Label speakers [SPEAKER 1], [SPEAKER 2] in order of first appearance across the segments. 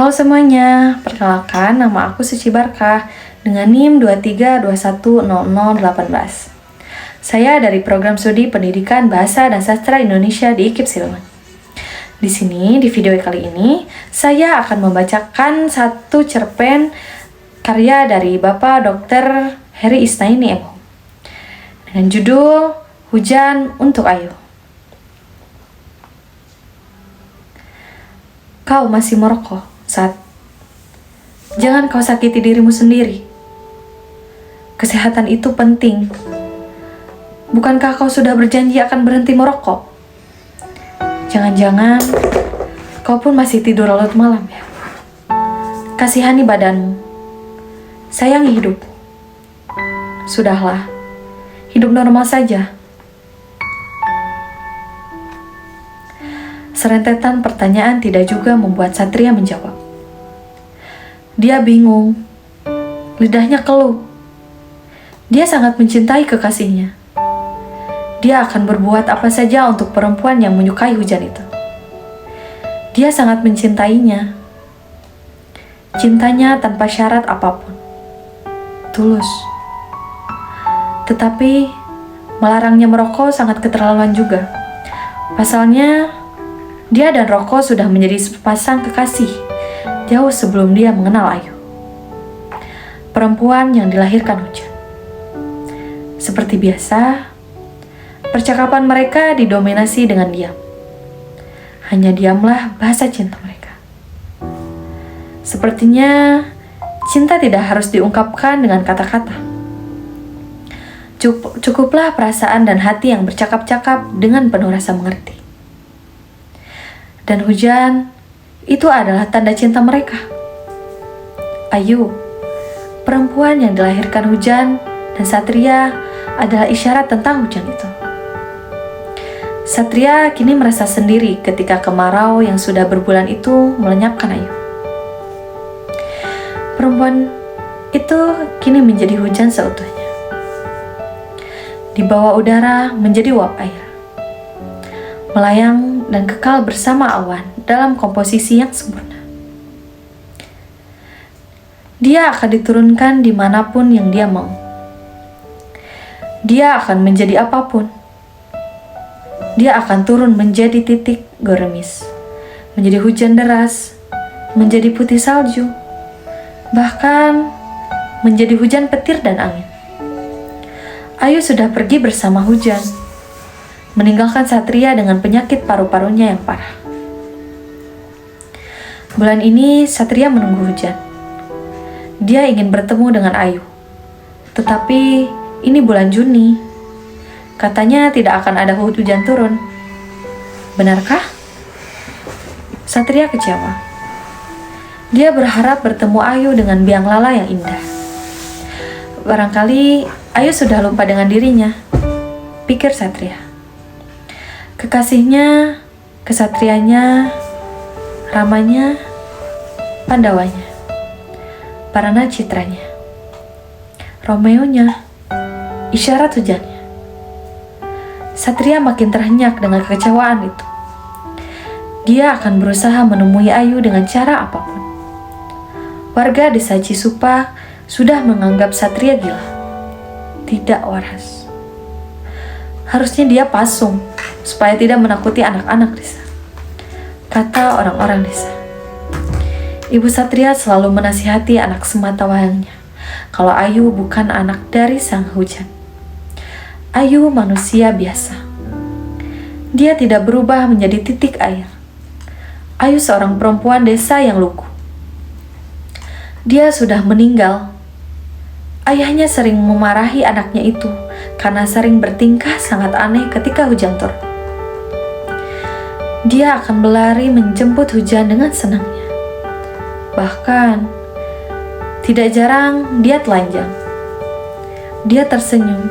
[SPEAKER 1] Halo semuanya, perkenalkan nama aku Suci Barkah dengan NIM 23210018. Saya dari Program Studi Pendidikan Bahasa dan Sastra Indonesia di IKIP Silman. Di sini, di video kali ini, saya akan membacakan satu cerpen karya dari Bapak Dr. Heri Isnaini MH dengan judul Hujan untuk Ayu. Kau masih merokok saat jangan kau sakiti dirimu sendiri. Kesehatan itu penting. Bukankah kau sudah berjanji akan berhenti merokok? Jangan-jangan kau pun masih tidur larut malam ya? Kasihani badanmu. Sayangi hidupmu. Sudahlah, hidup normal saja. Serentetan pertanyaan tidak juga membuat Satria menjawab. Dia bingung, lidahnya keluh. Dia sangat mencintai kekasihnya. Dia akan berbuat apa saja untuk perempuan yang menyukai hujan itu. Dia sangat mencintainya. Cintanya tanpa syarat apapun. Tulus. Tetapi melarangnya merokok sangat keterlaluan juga. Pasalnya, dia dan rokok sudah menjadi sepasang kekasih jauh sebelum dia mengenal Ayu, perempuan yang dilahirkan hujan. Seperti biasa, percakapan mereka didominasi dengan diam. Hanya diamlah bahasa cinta mereka. Sepertinya cinta tidak harus diungkapkan dengan kata-kata. Cukuplah perasaan dan hati yang bercakap-cakap dengan penuh rasa mengerti. Dan hujan, itu adalah tanda cinta mereka. Ayu, perempuan yang dilahirkan hujan, dan Satria adalah isyarat tentang hujan itu. Satria kini merasa sendiri ketika kemarau yang sudah berbulan itu melenyapkan Ayu. Perempuan itu kini menjadi hujan seutuhnya. Di bawah udara menjadi uap air. Melayang dan kekal bersama awan dalam komposisi yang sempurna. Dia akan diturunkan dimanapun yang dia mau. Dia akan menjadi apapun. Dia akan turun menjadi titik gerimis, menjadi hujan deras, menjadi putih salju, bahkan menjadi hujan petir dan angin. Ayu sudah pergi bersama hujan, meninggalkan Satria dengan penyakit paru-parunya yang parah. Bulan ini Satria menunggu hujan. Dia ingin bertemu dengan Ayu. Tetapi ini bulan Juni. Katanya tidak akan ada hujan turun. Benarkah? Satria kecewa. Dia berharap bertemu Ayu dengan biang lala yang indah. Barangkali Ayu sudah lupa dengan dirinya, pikir Satria. Kekasihnya, kesatrianya, ramanya, Pandawanya, Parana Citranya, Romeonya, isyarat hujannya. Satria makin terhenyak dengan kekecewaan itu. Dia akan berusaha menemui Ayu dengan cara apapun. Warga desa Cisupa sudah menganggap Satria gila, tidak waras. Harusnya dia pasung supaya tidak menakuti anak-anak desa, kata orang-orang desa. Ibu Satria selalu menasihati anak sematawayangnya kalau Ayu bukan anak dari sang hujan. Ayu manusia biasa. Dia tidak berubah menjadi titik air. Ayu seorang perempuan desa yang lugu. Dia sudah meninggal. Ayahnya sering memarahi anaknya itu karena sering bertingkah sangat aneh ketika hujan turun. Dia akan berlari menjemput hujan dengan senangnya. Bahkan, tidak jarang dia telanjang. Dia tersenyum.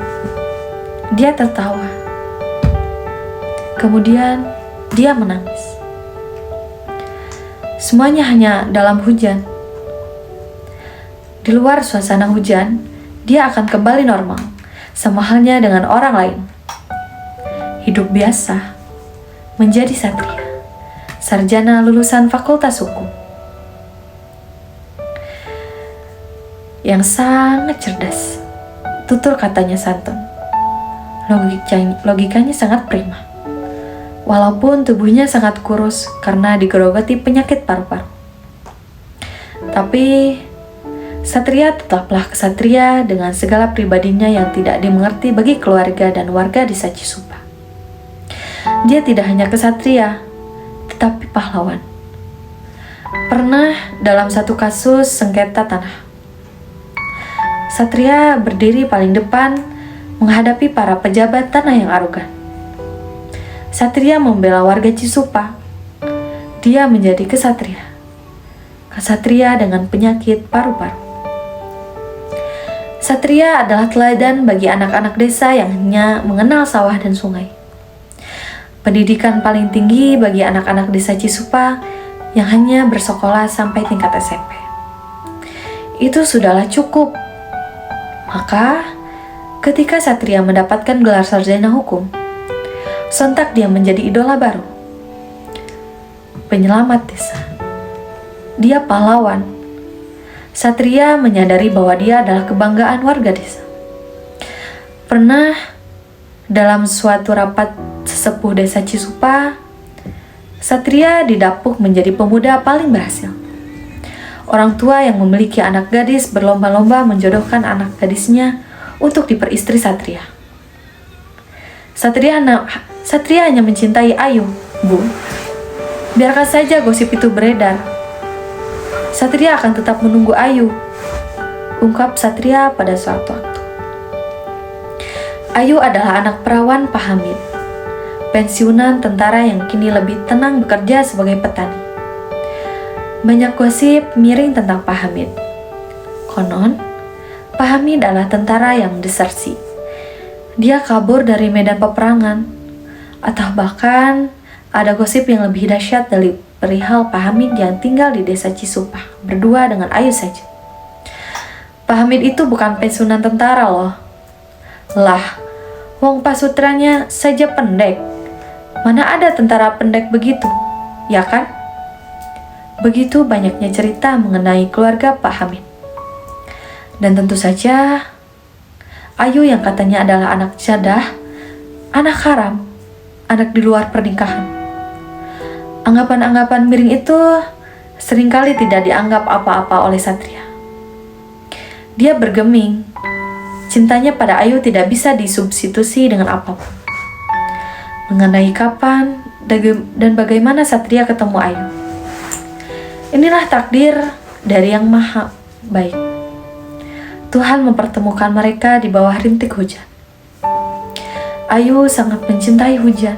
[SPEAKER 1] Dia tertawa. Kemudian, dia menangis. Semuanya hanya dalam hujan. Di luar suasana hujan, dia akan kembali normal, sama halnya dengan orang lain. Hidup biasa, menjadi Satria, sarjana lulusan Fakultas Hukum. yang sangat cerdas. Tutur katanya santun. Logikanya sangat prima. Walaupun tubuhnya sangat kurus karena digerogoti penyakit paru-paru. Tapi Satria tetaplah kesatria dengan segala pribadinya yang tidak dimengerti bagi keluarga dan warga desa Cisupa. Dia tidak hanya kesatria, tetapi pahlawan. Pernah dalam satu kasus sengketa tanah, Satria berdiri paling depan menghadapi para pejabat tanah yang arogan. Satria membela warga Cisupa. Dia menjadi kesatria. Kesatria dengan penyakit paru-paru. Satria adalah teladan bagi anak-anak desa yang hanya mengenal sawah dan sungai. Pendidikan paling tinggi bagi anak-anak desa Cisupa yang hanya bersekolah sampai tingkat SMP. Itu sudahlah cukup. Maka, ketika Satria mendapatkan gelar sarjana hukum, sontak dia menjadi idola baru. Penyelamat desa. Dia pahlawan. Satria menyadari bahwa dia adalah kebanggaan warga desa. Pernah dalam suatu rapat sesepuh desa Cisupa, Satria didapuk menjadi pemuda paling berhasil. Orang tua yang memiliki anak gadis berlomba-lomba menjodohkan anak gadisnya untuk diperistri Satria. Satria hanya mencintai Ayu, Bu. Biarkan saja gosip itu beredar. Satria akan tetap menunggu Ayu, ungkap Satria pada suatu waktu. Ayu adalah anak perawan Pak Hamid, pensiunan tentara yang kini lebih tenang bekerja sebagai petani. Banyak gosip miring tentang Pak Hamid. Konon, Pak Hamid adalah tentara yang desersi. Dia kabur dari medan peperangan. Atau bahkan ada gosip yang lebih dahsyat dari perihal Pak Hamid yang tinggal di desa Cisupa berdua dengan Ayu saja. Pak Hamid itu bukan pensiunan tentara loh. Lah, wong pasutranya saja pendek. Mana ada tentara pendek begitu, ya kan? Begitu banyaknya cerita mengenai keluarga Pak Hamid. Dan tentu saja, Ayu yang katanya adalah anak jadah, anak haram, anak di luar pernikahan. Anggapan-anggapan miring itu seringkali tidak dianggap apa-apa oleh Satria. Dia bergeming, cintanya pada Ayu tidak bisa disubstitusi dengan apapun. Mengenai kapan dan bagaimana Satria ketemu Ayu. Inilah takdir dari Yang Maha Baik. Tuhan mempertemukan mereka di bawah rintik hujan. Ayu sangat mencintai hujan.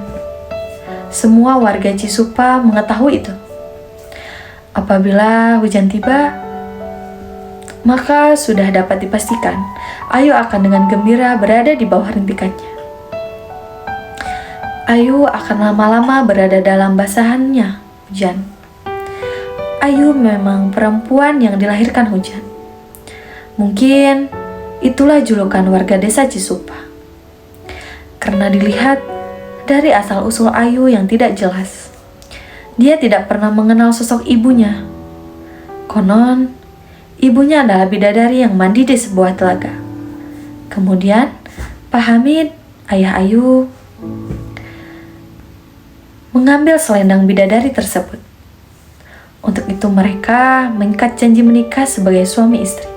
[SPEAKER 1] Semua warga Cisupa mengetahui itu. Apabila hujan tiba, maka sudah dapat dipastikan Ayu akan dengan gembira berada di bawah rintikannya. Ayu akan lama-lama berada dalam basahannya hujan. Ayu memang perempuan yang dilahirkan hujan. Mungkin itulah julukan warga desa Cisupa. Karena dilihat dari asal-usul Ayu yang tidak jelas. Dia tidak pernah mengenal sosok ibunya. Konon, ibunya adalah bidadari yang mandi di sebuah telaga. Kemudian, Pak Hamid, ayah Ayu, mengambil selendang bidadari tersebut. Untuk itu mereka mengikat janji menikah sebagai suami istri.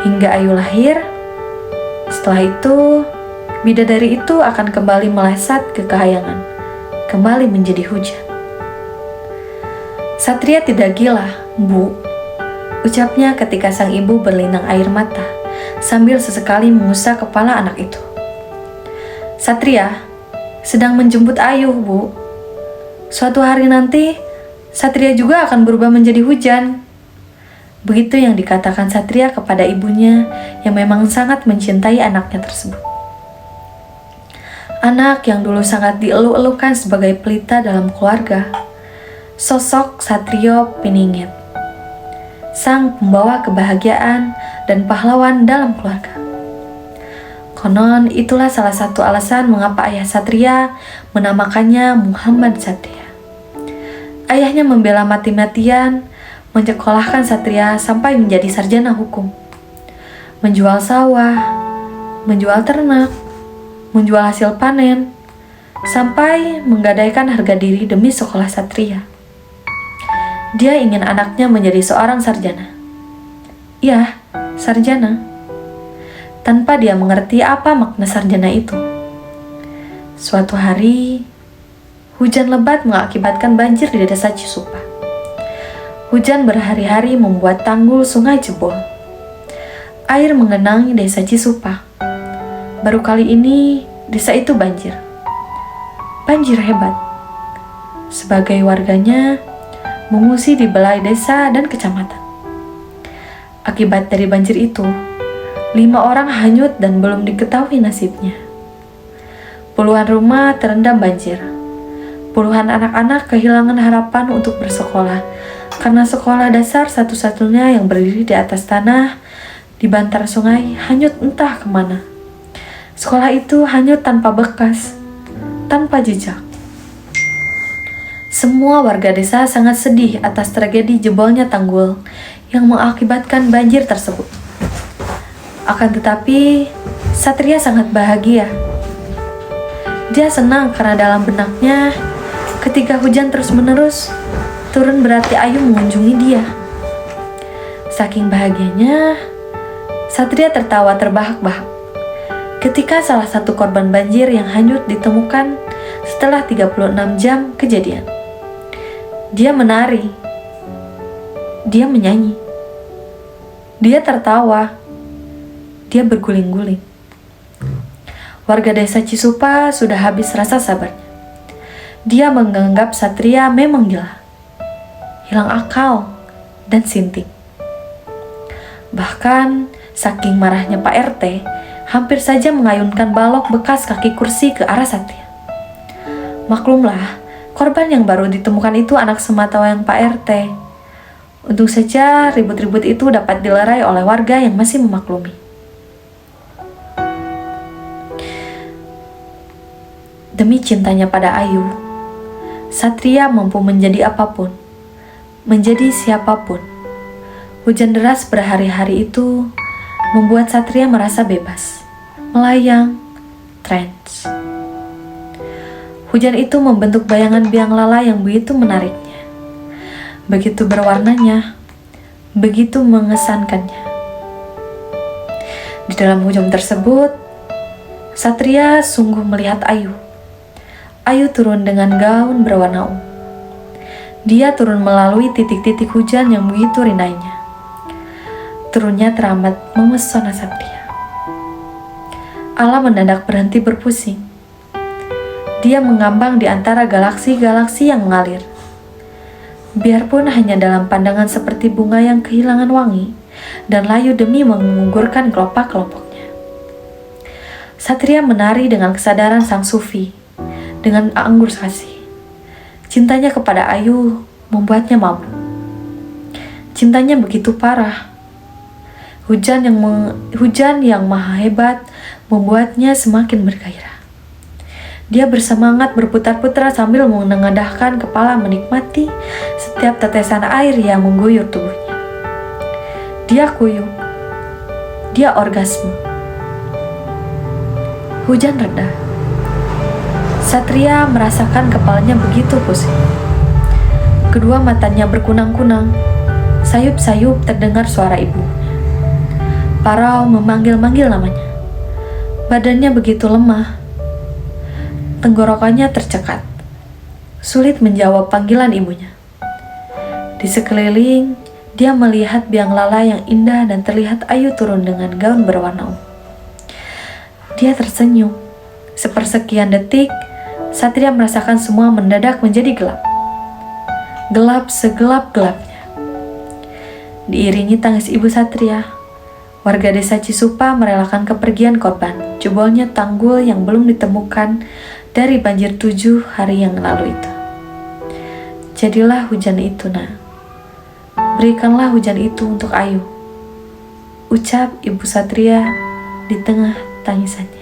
[SPEAKER 1] Hingga Ayu lahir. Setelah itu, bidadari itu akan kembali melesat ke kahayangan, kembali menjadi hujan. Satria tidak gila, Bu, ucapnya ketika sang ibu berlinang air mata sambil sesekali mengusap kepala anak itu. Satria sedang menjemput Ayu, Bu. Suatu hari nanti, Satria juga akan berubah menjadi hujan. Begitu yang dikatakan Satria kepada ibunya yang memang sangat mencintai anaknya tersebut. Anak yang dulu sangat dielu-elukan sebagai pelita dalam keluarga. Sosok Satrio Piningit. Sang pembawa kebahagiaan dan pahlawan dalam keluarga. Konon itulah salah satu alasan mengapa ayah Satria menamakannya Muhammad Satria. Ayahnya membela mati-matian, menyekolahkan Satria sampai menjadi sarjana hukum. menjual sawah, menjual ternak, menjual hasil panen, sampai menggadaikan harga diri demi sekolah Satria. Dia ingin anaknya menjadi seorang sarjana. Ya, sarjana. Tanpa dia mengerti apa makna sarjana itu. Suatu hari, hujan lebat mengakibatkan banjir di desa Cisupa. Hujan berhari-hari membuat tanggul sungai jebol. Air mengenangi desa Cisupa. Baru kali ini, desa itu banjir. Banjir hebat. Sebagai warganya, mengungsi di balai desa dan kecamatan. Akibat dari banjir itu, 5 orang hanyut dan belum diketahui nasibnya. Puluhan rumah terendam banjir. Puluhan anak-anak kehilangan harapan untuk bersekolah karena sekolah dasar satu-satunya yang berdiri di atas tanah di bantar sungai hanyut entah kemana. Sekolah itu hanyut tanpa bekas, tanpa jejak. Semua warga desa sangat sedih atas tragedi jebolnya tanggul yang mengakibatkan banjir tersebut. Akan tetapi, Satria sangat bahagia. Dia senang karena dalam benaknya, ketika hujan terus-menerus, turun berarti Ayu mengunjungi dia. Saking bahagianya, Satria tertawa terbahak-bahak ketika salah satu korban banjir yang hanyut ditemukan setelah 36 jam kejadian. Dia menari, dia menyanyi, dia tertawa, dia berguling-guling. Warga desa Cisupa sudah habis rasa sabarnya. Dia menganggap Satria memang gila, hilang akal, dan sinting. Bahkan, saking marahnya Pak RT, hampir saja mengayunkan balok bekas kaki kursi ke arah Satria. Maklumlah, korban yang baru ditemukan itu anak sematawayang Pak RT. Untung saja ribut-ribut itu dapat dilerai oleh warga yang masih memaklumi. Demi cintanya pada Ayu, Satria mampu menjadi apapun, menjadi siapapun. Hujan deras berhari-hari itu membuat Satria merasa bebas, melayang, trance. Hujan itu membentuk bayangan biang lala yang begitu menariknya, begitu berwarnanya, begitu mengesankannya. Di dalam hujan tersebut, Satria sungguh melihat Ayu. Ayu turun dengan gaun berwarna ungu. Dia turun melalui titik-titik hujan yang begitu rindainya. Turunnya teramat memesona Satria. Alam mendadak berhenti berpusing. Dia mengambang di antara galaksi-galaksi yang mengalir. Biarpun hanya dalam pandangan seperti bunga yang kehilangan wangi dan layu demi mengugurkan kelopak-kelopaknya. Satria menari dengan kesadaran sang sufi, dengan anggur kasih. Cintanya kepada Ayu membuatnya mabuk. Cintanya begitu parah. Hujan yang maha hebat membuatnya semakin bergairah. Dia bersemangat berputar-putar sambil menengadahkan kepala menikmati setiap tetesan air yang mengguyur tubuhnya. Dia kuyup. Dia orgasme. Hujan reda. Satria merasakan kepalanya begitu pusing. Kedua matanya berkunang-kunang. Sayup-sayup terdengar suara ibunya. Parau memanggil-manggil namanya. Badannya begitu lemah. Tenggorokannya tercekat. Sulit menjawab panggilan ibunya. Di sekeliling, dia melihat biang lala yang indah dan terlihat Ayu turun dengan gaun berwarna ungu. Dia tersenyum. Sepersekian detik, Satria merasakan semua mendadak menjadi gelap. Gelap segelap-gelapnya. Diiringi tangis ibu Satria, warga desa Cisupa merelakan kepergian korban jebolnya tanggul yang belum ditemukan dari banjir 7 hari yang lalu itu. Jadilah hujan itu, nak. Berikanlah hujan itu untuk Ayu, ucap ibu Satria di tengah tangisannya.